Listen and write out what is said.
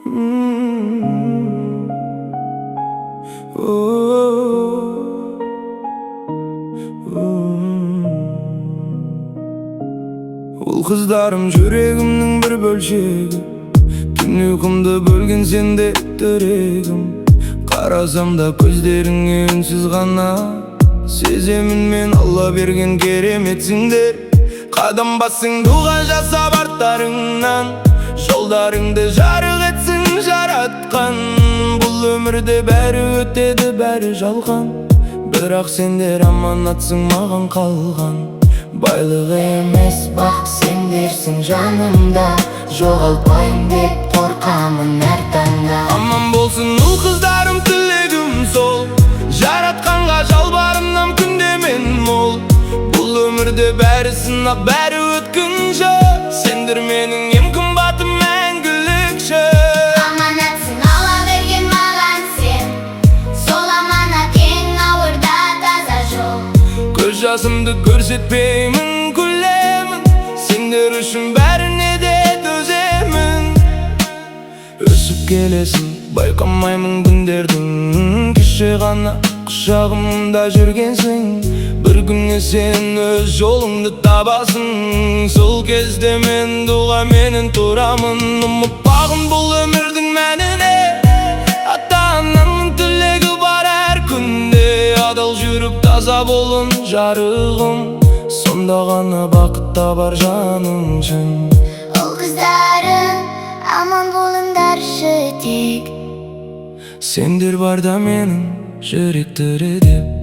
Ул kızlarım yüreğimnin bir bölşegi, tün uykumda bölgün sende teregim. Karasam da gözleriңe үнсіз ғана сеземін мен Алла берген кереметсіңдер. Қадам басың дұға жасап арттарыңнан, жолдарыңды жарық етсін жаратқан. Бұл өмірде бәрі өтеді, бәрі жалған, бірақ сендер аманатсың маған қалған. Байлық емес бақ сендерсің жанымда, жоғалтпайын деп қорқамын әр таңда. Аман болсын ұл қыздарым, тілегім сол, жаратқанға жалбарымнан күнде мен мол. Бұл өмірде бәрі сынақ, бәрі өткінші, сендер менің ең қымбатым, мәңгілікші. Аманатсың Алла берген маған сен, сол аманат ең ауыр да таза жол. Көз жасымды көрсетпеймін, күлемін, сендер үшін бәріне де төземін. Өсіп келесің, байқамаймын күндердің, кеше ғана құшағымда жүргенсің. Бір күні сен өз жолыңды табасың, сол кезде мен дұға менен тұрамын. Ұмытпағын бұл өмірдің мәніне, ата-анаңның тілегі бар әр күнде. Адал жүріп таза болын жарығым, сонда ғана бақыт табар жаның үшін. Ұл қыздарым, аман болыңдаршы тек, сендер барда менің жүрек дірілдеп.